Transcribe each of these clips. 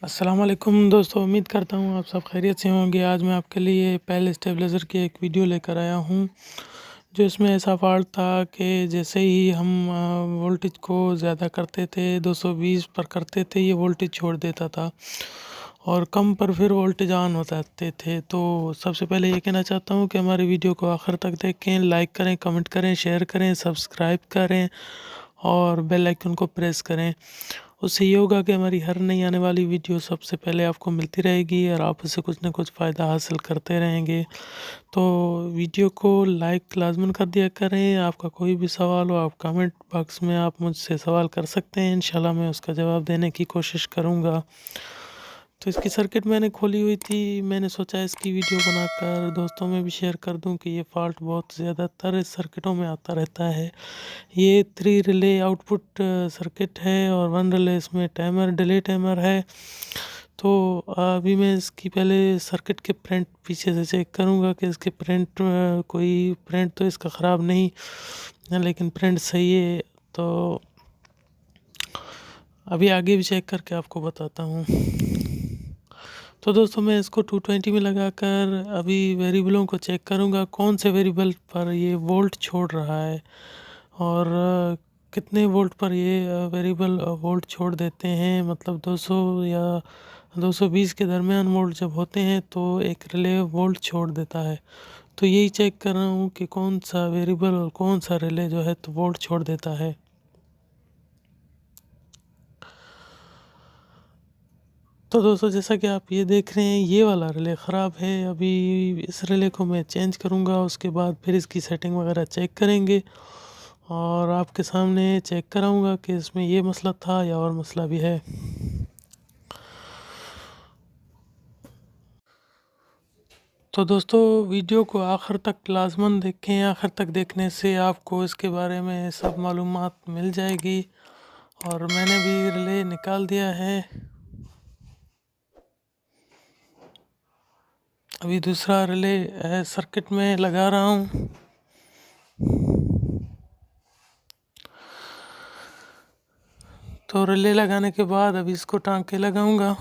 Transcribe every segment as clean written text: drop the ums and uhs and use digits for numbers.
अस्सलाम वालेकुम दोस्तों, उम्मीद करता हूँ आप सब खैरियत से होंगे। आज मैं आपके लिए पहले स्टेबलाइज़र की एक वीडियो लेकर आया हूँ, जो इसमें ऐसा फ़ॉल्ट था कि जैसे ही हम वोल्टेज को ज़्यादा करते थे, 220 पर करते थे, ये वोल्टेज छोड़ देता था और कम पर फिर वोल्टेज ऑन हो जाते थे। तो सबसे पहले ये कहना चाहता हूँ कि हमारी वीडियो को आखिर तक देखें, लाइक करें, कमेंट करें, शेयर करें, सब्सक्राइब करें और बेल आइकन को प्रेस करें। उससे ये होगा कि हमारी हर नई आने वाली वीडियो सबसे पहले आपको मिलती रहेगी और आप उससे कुछ ना कुछ फ़ायदा हासिल करते रहेंगे। तो वीडियो को लाइक लाज़मन कर दिया करें। आपका कोई भी सवाल हो आप कमेंट बॉक्स में आप मुझसे सवाल कर सकते हैं, इंशाल्लाह मैं उसका जवाब देने की कोशिश करूँगा। तो इसकी सर्किट मैंने खोली हुई थी, मैंने सोचा इसकी वीडियो बनाकर दोस्तों में भी शेयर कर दूं कि ये फ़ॉल्ट बहुत ज़्यादातर इस सर्किटों में आता रहता है। ये 3 रिले आउटपुट सर्किट है और 1 रिले इसमें टाइमर डिले टाइमर है। तो अभी मैं इसकी पहले सर्किट के प्रिंट पीछे से चेक करूंगा कि इसके प्रिंट कोई प्रिंट तो इसका ख़राब नहीं है, लेकिन प्रिंट सही है। तो अभी आगे भी चेक करके आपको बताता हूँ। तो दोस्तों मैं इसको 220 में लगाकर अभी वेरिएबलों को चेक करूँगा, कौन से वेरिएबल पर ये वोल्ट छोड़ रहा है और कितने वोल्ट पर ये वेरिएबल वोल्ट छोड़ देते हैं। मतलब 200 या 220 के दरमियान वोल्ट जब होते हैं तो एक रिले वोल्ट छोड़ देता है। तो यही चेक कर रहा हूँ कि कौन सा वेरिएबल और कौन सा रिले जो है तो वोल्ट छोड़ देता है। तो दोस्तों जैसा कि आप ये देख रहे हैं, ये वाला रिले ख़राब है। अभी इस रिले को मैं चेंज करूँगा, उसके बाद फिर इसकी सेटिंग वगैरह चेक करेंगे और आपके सामने चेक कराऊँगा कि इसमें ये मसला था या और मसला भी है। तो दोस्तों वीडियो को आखिर तक लाजमन देखें, आखिर तक देखने से आपको इसके बारे में सब मालूमात मिल जाएगी। और मैंने भी रिले निकाल दिया है, अभी दूसरा रिले सर्किट में लगा रहा हूँ। तो रिले लगाने के बाद अभी इसको टांके लगाऊंगा।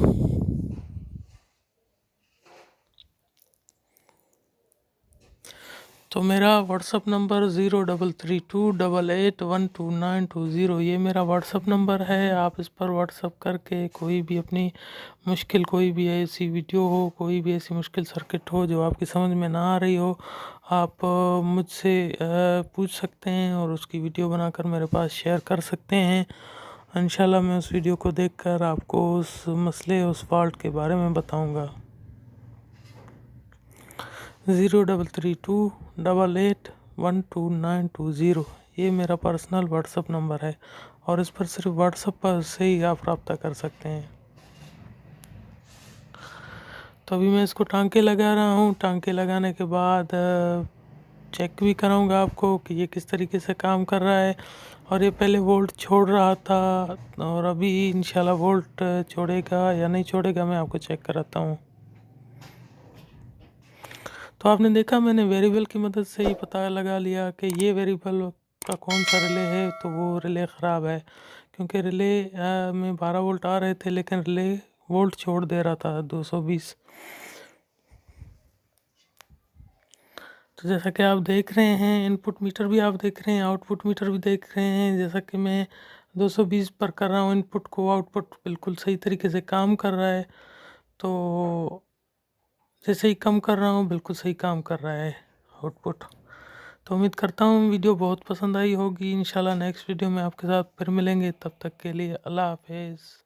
तो मेरा व्हाट्सअप नंबर 0332881290, ये मेरा व्हाट्सअप नंबर है। आप इस पर व्हाट्सअप करके कोई भी अपनी मुश्किल, कोई भी ऐसी वीडियो हो, कोई भी ऐसी मुश्किल सर्किट हो जो आपकी समझ में ना आ रही हो, आप मुझसे पूछ सकते हैं और उसकी वीडियो बनाकर मेरे पास शेयर कर सकते हैं। इंशाल्लाह मैं उस वीडियो को देखकर आपको उस मसले, उस फॉल्ट के बारे में बताऊंगा। 0332881290, ये मेरा पर्सनल व्हाट्सअप नंबर है और इस पर सिर्फ व्हाट्सअप पर से ही आप रब्ता कर सकते हैं। तो अभी मैं इसको टांके लगा रहा हूँ। टांके लगाने के बाद चेक भी कराऊंगा आपको कि ये किस तरीके से काम कर रहा है। और ये पहले वोल्ट छोड़ रहा था और अभी इंशाल्लाह वोल्ट छोड़ेगा या नहीं छोड़ेगा, मैं आपको चेक कराता हूँ। तो आपने देखा, मैंने वेरिएबल की मदद से ही पता लगा लिया कि ये वेरिएबल का कौन सा रिले है। तो वो रिले ख़राब है, क्योंकि रिले में 12 वोल्ट आ रहे थे लेकिन रिले वोल्ट छोड़ दे रहा था 220। तो जैसा कि आप देख रहे हैं, इनपुट मीटर भी आप देख रहे हैं, आउटपुट मीटर भी देख रहे हैं। जैसा कि मैं 220 पर कर रहा हूँ इनपुट को, आउटपुट बिल्कुल सही तरीके से काम कर रहा है। तो जैसे ही कम कर रहा हूँ बिल्कुल सही काम कर रहा है आउटपुट। तो उम्मीद करता हूँ वीडियो बहुत पसंद आई होगी। इंशाल्लाह नेक्स्ट वीडियो में आपके साथ फिर मिलेंगे, तब तक के लिए अल्लाह हाफिज़।